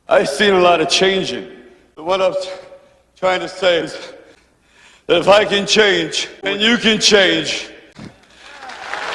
I've seen a lot of changing. But what I'm trying to say is that if I can change, and you can change,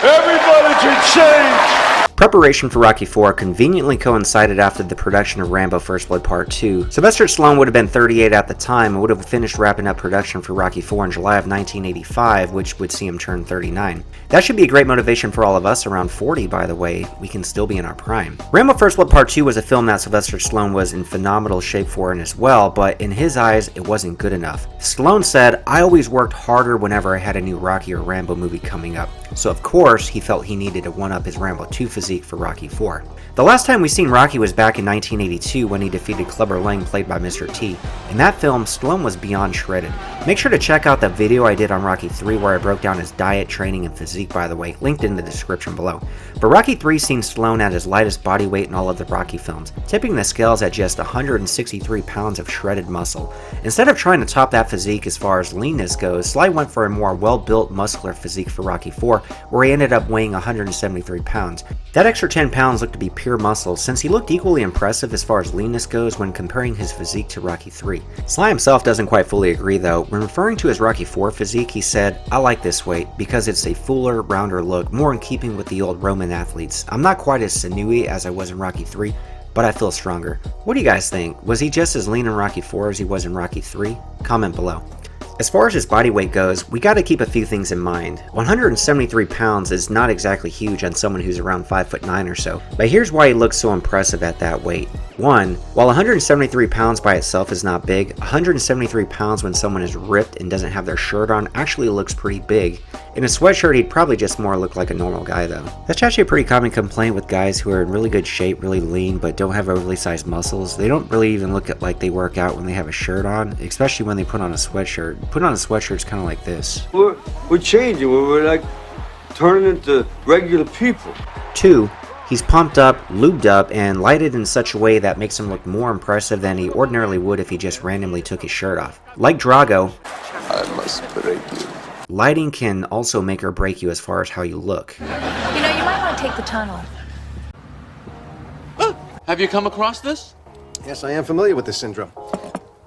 everybody can change. Preparation for Rocky IV conveniently coincided after the production of Rambo First Blood Part 2. Sylvester Stallone would have been 38 at the time and would have finished wrapping up production for Rocky IV in July of 1985, which would see him turn 39. That should be a great motivation for all of us around 40, by the way. We can still be in our prime. Rambo First Blood Part 2 was a film that Sylvester Stallone was in phenomenal shape for as well, but in his eyes, it wasn't good enough. Stallone said, "I always worked harder whenever I had a new Rocky or Rambo movie coming up." So of course, he felt he needed to one-up his Rambo 2 physique for Rocky IV. The last time we seen Rocky was back in 1982 when he defeated Clubber Lang, played by Mr. T. In that film, Stallone was beyond shredded. Make sure to check out that video I did on Rocky III where I broke down his diet, training, and physique, by the way, linked in the description below. But Rocky III seen Stallone at his lightest body weight in all of the Rocky films, tipping the scales at just 163 pounds of shredded muscle. Instead of trying to top that physique as far as leanness goes, Sly went for a more well-built, muscular physique for Rocky IV, where he ended up weighing 173 pounds. That extra 10 pounds looked to be pure muscle, since he looked equally impressive as far as leanness goes when comparing his physique to Rocky III. Sly himself doesn't quite fully agree though. When referring to his Rocky IV physique, he said, "I like this weight because it's a fuller, rounder look, more in keeping with the old Roman athletes. I'm not quite as sinewy as I was in Rocky III, but I feel stronger." What do you guys think? Was he just as lean in Rocky IV as he was in Rocky III? Comment below. As far as his body weight goes, we gotta keep a few things in mind. 173 pounds is not exactly huge on someone who's around 5'9" or so, but here's why he looks so impressive at that weight. 1. While 173 pounds by itself is not big, 173 pounds when someone is ripped and doesn't have their shirt on actually looks pretty big. In a sweatshirt, he'd probably just more look like a normal guy though. That's actually a pretty common complaint with guys who are in really good shape, really lean, but don't have overly sized muscles. They don't really even look like they work out when they have a shirt on, especially when they put on a sweatshirt. Put on a sweatshirt is kind of like this. We're changing. We're like turning into regular people. 2. He's pumped up, lubed up, and lighted in such a way that makes him look more impressive than he ordinarily would if he just randomly took his shirt off. Like Drago, I must break you. lighting can also make or break you as far as how you look. You know, you might want to take the tunnel. Have you come across this? Yes, I am familiar with this syndrome.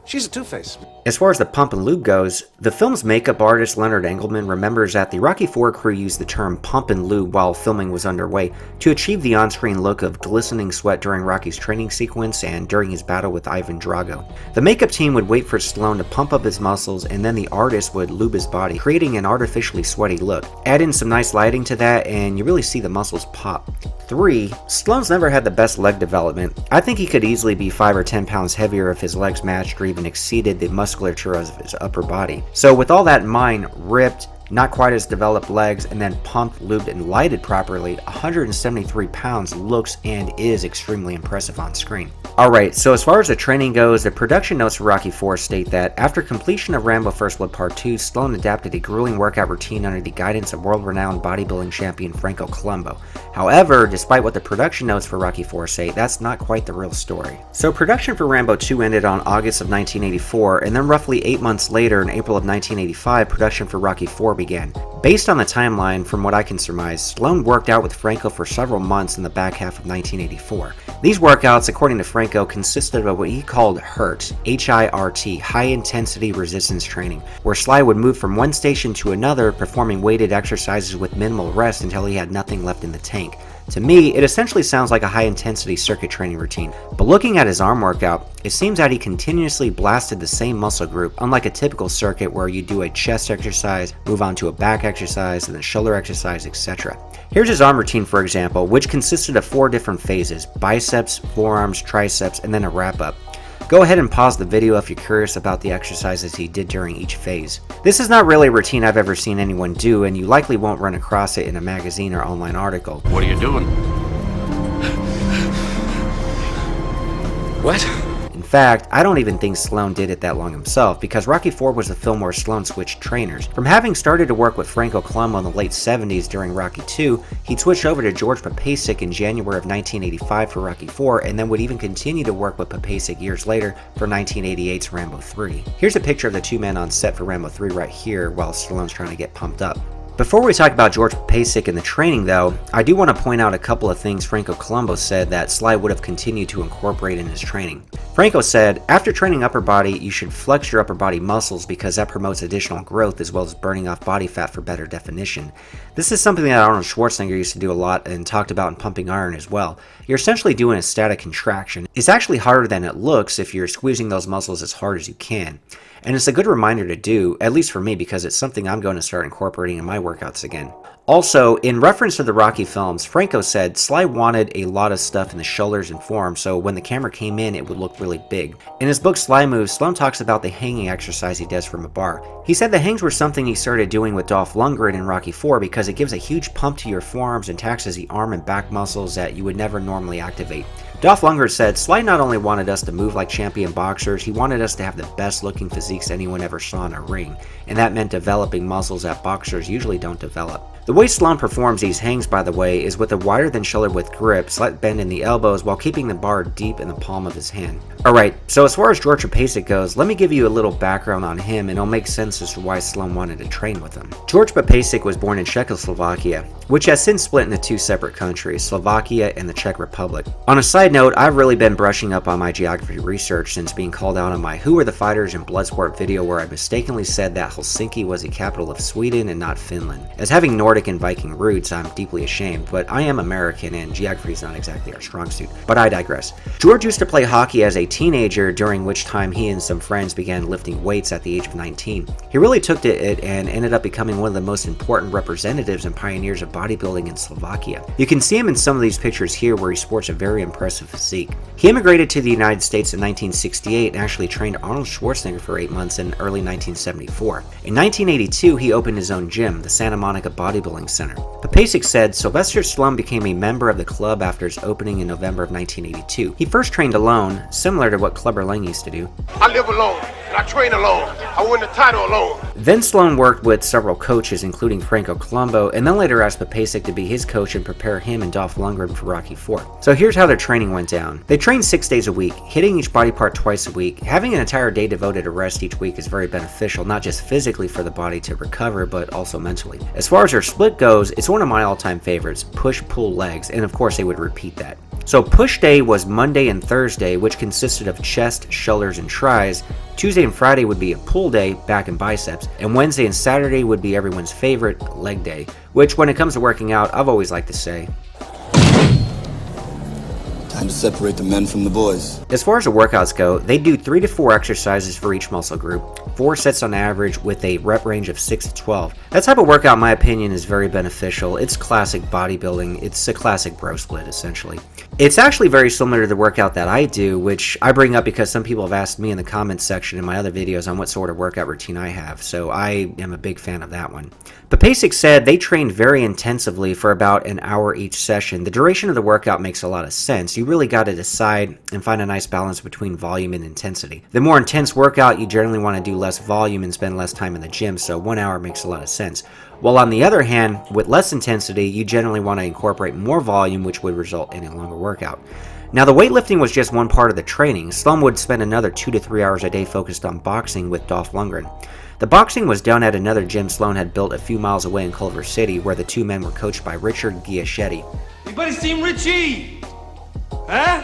She's a two-face. As far as the pump and lube goes, the film's makeup artist Leonard Engelman remembers that the Rocky IV crew used the term pump and lube while filming was underway to achieve the on-screen look of glistening sweat during Rocky's training sequence and during his battle with Ivan Drago. The makeup team would wait for Stallone to pump up his muscles and then the artist would lube his body, creating an artificially sweaty look. Add in some nice lighting to that and you really see the muscles pop. 3. Stallone's never had the best leg development. I think he could easily be 5 or 10 pounds heavier if his legs matched or even exceeded the musculature of his upper body. So with all that in mind, ripped, not quite as developed legs, and then pumped, lubed, and lighted properly, 173 pounds looks and is extremely impressive on screen. Alright, so as far as the training goes, the production notes for Rocky IV state that after completion of Rambo First Blood Part 2, Stallone adapted a grueling workout routine under the guidance of world-renowned bodybuilding champion Franco Columbu. However, despite what the production notes for Rocky IV say, that's not quite the real story. So production for Rambo 2 ended on August of 1984, and then roughly 8 months later, in April of 1985, production for Rocky IV began. Based on the timeline, from what I can surmise, Stallone worked out with Franco for several months in the back half of 1984. These workouts, according to Franco, consisted of what he called HIRT, H-I-R-T, High Intensity Resistance Training, where Sly would move from one station to another, performing weighted exercises with minimal rest until he had nothing left in the tank. To me, it essentially sounds like a high-intensity circuit training routine, but looking at his arm workout, it seems that he continuously blasted the same muscle group, unlike a typical circuit where you do a chest exercise, move on to a back exercise, and then shoulder exercise, etc. Here's his arm routine, for example, which consisted of 4 different phases: biceps, forearms, triceps, and then a wrap-up. Go ahead and pause the video if you're curious about the exercises he did during each phase. This is not really a routine I've ever seen anyone do, and you likely won't run across it in a magazine or online article. What are you doing? What? In fact, I don't even think Stallone did it that long himself, because Rocky IV was a film where Stallone switched trainers. From having started to work with Franco Columbu in the late 70s during Rocky II, he'd switched over to George Papasik in January of 1985 for Rocky IV, and then would even continue to work with Papasik years later for 1988's Rambo 3. Here's a picture of the two men on set for Rambo 3 right here while Stallone's trying to get pumped up. Before we talk about George Papasik and the training though, I do want to point out a couple of things Franco Columbu said that Sly would have continued to incorporate in his training. Franco said, after training upper body, you should flex your upper body muscles because that promotes additional growth as well as burning off body fat for better definition. This is something that Arnold Schwarzenegger used to do a lot and talked about in Pumping Iron as well. You're essentially doing a static contraction. It's actually harder than it looks if you're squeezing those muscles as hard as you can. And it's a good reminder to do, at least for me, because it's something I'm going to start incorporating in my workouts again. Also, in reference to the Rocky films, Franco said Sly wanted a lot of stuff in the shoulders and forearms, so when the camera came in, it would look really big. In his book Sly Moves, Stallone talks about the hanging exercise he does from a bar. He said the hangs were something he started doing with Dolph Lundgren in Rocky IV because it gives a huge pump to your forearms and taxes the arm and back muscles that you would never normally activate. Dolph Lundgren said Sly not only wanted us to move like champion boxers, he wanted us to have the best looking physiques anyone ever saw in a ring, and that meant developing muscles that boxers usually don't develop. The way Stallone performs these hangs, by the way, is with a wider than shoulder width grip, slight bend in the elbows while keeping the bar deep in the palm of his hand. Alright, so as far as George Papasik goes, let me give you a little background on him and it'll make sense as to why Stallone wanted to train with him. George Papasik was born in Czechoslovakia, which has since split into two separate countries, Slovakia and the Czech Republic. On a side note, I've really been brushing up on my geography research since being called out on my Who Are the Fighters in Bloodsport video where I mistakenly said that Helsinki was the capital of Sweden and not Finland. As having Nordic and Viking roots, I'm deeply ashamed, but I am American and geography is not exactly our strong suit. But I digress. George used to play hockey as a teenager, during which time he and some friends began lifting weights at the age of 19. He really took to it and ended up becoming one of the most important representatives and pioneers of bodybuilding in Slovakia. You can see him in some of these pictures here where he sports a very impressive physique. He immigrated to the United States in 1968 and actually trained Arnold Schwarzenegger for 8 months in early 1974. In 1982, he opened his own gym, the Santa Monica Bodybuilding Center. Papasik said Sylvester Stallone became a member of the club after its opening in November of 1982. He first trained alone, similar to what Clubber Lang used to do. I live alone, and I train alone. I win the title alone. Then Stallone worked with several coaches, including Franco Columbu, and then later asked Papasik to be his coach and prepare him and Dolph Lundgren for Rocky IV. So here's how their training went down. They trained 6 days a week, hitting each body part twice a week. Having an entire day devoted to rest each week is very beneficial, not just physically for the body to recover, but also mentally. As far as their split goes, it's one of my all-time favorites, push-pull legs, and of course they would repeat that. So push day was Monday and Thursday, which consisted of chest, shoulders, and tries. Tuesday and Friday would be a pull day, back and biceps, and Wednesday and Saturday would be everyone's favorite, leg day, which when it comes to working out, I've always liked to say, time to separate the men from the boys. As far as the workouts go, they do 3 to 4 exercises for each muscle group, 4 sets on average with a rep range of 6 to 12. That type of workout, in my opinion, is very beneficial. It's classic bodybuilding. It's a classic bro split, essentially. It's actually very similar to the workout that I do, which I bring up because some people have asked me in the comments section in my other videos on what sort of workout routine I have, so I am a big fan of that one. Papasik said they trained very intensively for about an hour each session. The duration of the workout makes a lot of sense. You really got to decide and find a nice balance between volume and intensity. The more intense workout, you generally want to do less volume and spend less time in the gym, so 1 hour makes a lot of sense. While on the other hand, with less intensity, you generally want to incorporate more volume, which would result in a longer workout. Now, the weightlifting was just one part of the training. Stallone would spend another 2 to 3 hours a day focused on boxing with Dolph Lundgren. The boxing was done at another gym Stallone had built a few miles away in Culver City, where the two men were coached by Richard Giachetti. Anybody seen Richie? Huh?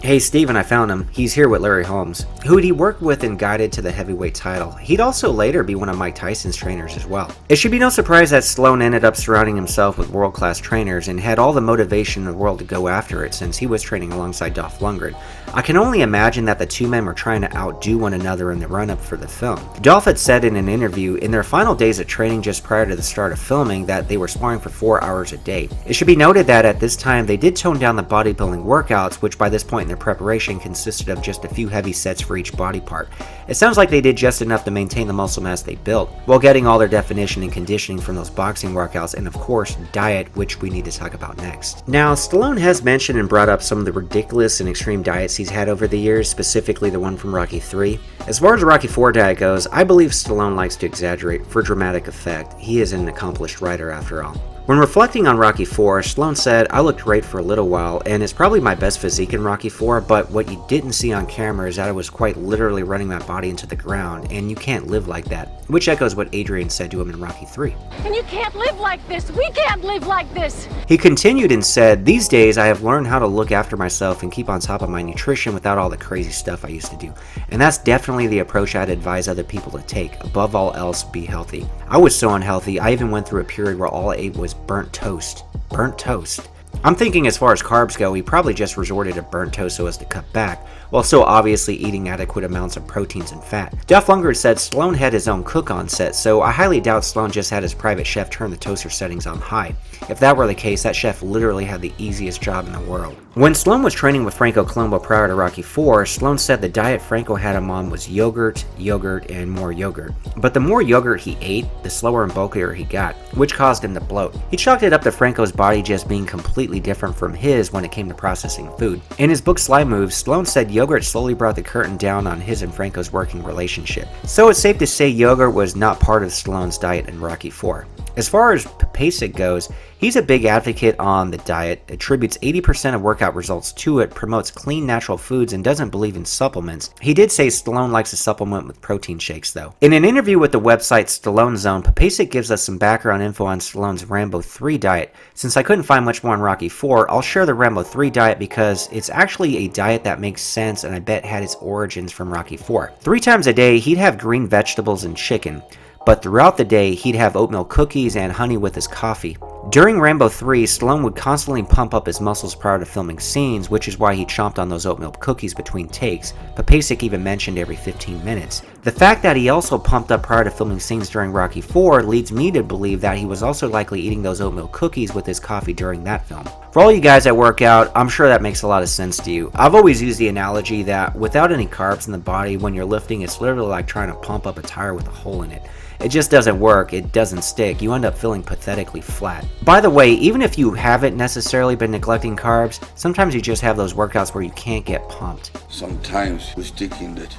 Hey Steven, I found him. He's here with Larry Holmes, who he worked with and guided to the heavyweight title. He'd also later be one of Mike Tyson's trainers as well. It should be no surprise that Stallone ended up surrounding himself with world-class trainers and had all the motivation in the world to go after it since he was training alongside Dolph Lundgren. I can only imagine that the two men were trying to outdo one another in the run-up for the film. Dolph had said in an interview in their final days of training just prior to the start of filming that they were sparring for 4 hours a day. It should be noted that at this time they did tone down the bodybuilding workouts, which by this point in their preparation consisted of just a few heavy sets for each body part. It sounds like they did just enough to maintain the muscle mass they built, while getting all their definition and conditioning from those boxing workouts, and of course, diet, which we need to talk about next. Now, Stallone has mentioned and brought up some of the ridiculous and extreme diets he's had over the years, specifically the one from Rocky III. As far as the Rocky IV diet goes, I believe Stallone likes to exaggerate for dramatic effect. He is an accomplished writer after all. When reflecting on Rocky IV, Stallone said, "I looked great for a little while, and it's probably my best physique in Rocky IV, but what you didn't see on camera is that I was quite literally running my body into the ground, and you can't live like that," which echoes what Adrian said to him in Rocky III. And you can't live like this. We can't live like this. He continued and said, "These days I have learned how to look after myself and keep on top of my nutrition without all the crazy stuff I used to do. And that's definitely the approach I'd advise other people to take. Above all else, be healthy. I was so unhealthy, I even went through a period where all I ate was burnt toast." Burnt toast. I'm thinking as far as carbs go, he probably just resorted to burnt toast so as to cut back, while still obviously eating adequate amounts of proteins and fat. Dolph Lundgren said Stallone had his own cook on set, so I highly doubt Stallone just had his private chef turn the toaster settings on high. If that were the case, that chef literally had the easiest job in the world. When Stallone was training with Franco Columbu prior to Rocky IV, Stallone said the diet Franco had him on was yogurt, and more yogurt. But the more yogurt he ate, the slower and bulkier he got, which caused him to bloat. He chalked it up to Franco's body just being completely different from his when it came to processing food. In his book Sly Moves, Stallone said yogurt slowly brought the curtain down on his and Franco's working relationship. So it's safe to say yogurt was not part of Stallone's diet in Rocky IV. As far as Papasik goes, he's a big advocate on the diet, attributes 80% of workout results to it, promotes clean natural foods, and doesn't believe in supplements. He did say Stallone likes to supplement with protein shakes though. In an interview with the website Stallone Zone, Papasik gives us some background info on Stallone's Rambo 3 diet. Since I couldn't find much more on Rocky IV, I'll share the Rambo 3 diet because it's actually a diet that makes sense and I bet had its origins from Rocky IV. 3 times a day, he'd have green vegetables and chicken. But throughout the day, he'd have oatmeal cookies and honey with his coffee. During Rambo 3, Stallone would constantly pump up his muscles prior to filming scenes, which is why he chomped on those oatmeal cookies between takes. Papasik even mentioned every 15 minutes. The fact that he also pumped up prior to filming scenes during Rocky IV leads me to believe that he was also likely eating those oatmeal cookies with his coffee during that film. For all you guys that work out, I'm sure that makes a lot of sense to you. I've always used the analogy that without any carbs in the body, when you're lifting, it's literally like trying to pump up a tire with a hole in it. It just doesn't work, it doesn't stick, you end up feeling pathetically flat. By the way, even if you haven't necessarily been neglecting carbs, sometimes you just have those workouts where you can't get pumped. Sometimes we're thinking that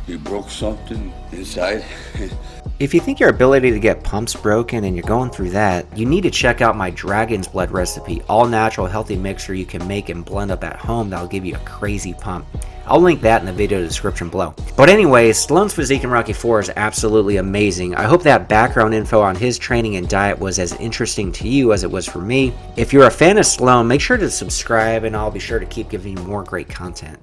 you broke something inside. If you think your ability to get pumps broken and you're going through that, you need to check out my Dragon's Blood recipe, all natural healthy mixture you can make and blend up at home that'll give you a crazy pump. I'll link that in the video description below. But anyways, Stallone's physique in Rocky IV is absolutely amazing. I hope that background info on his training and diet was as interesting to you as it was for me. If you're a fan of Stallone, make sure to subscribe and I'll be sure to keep giving you more great content.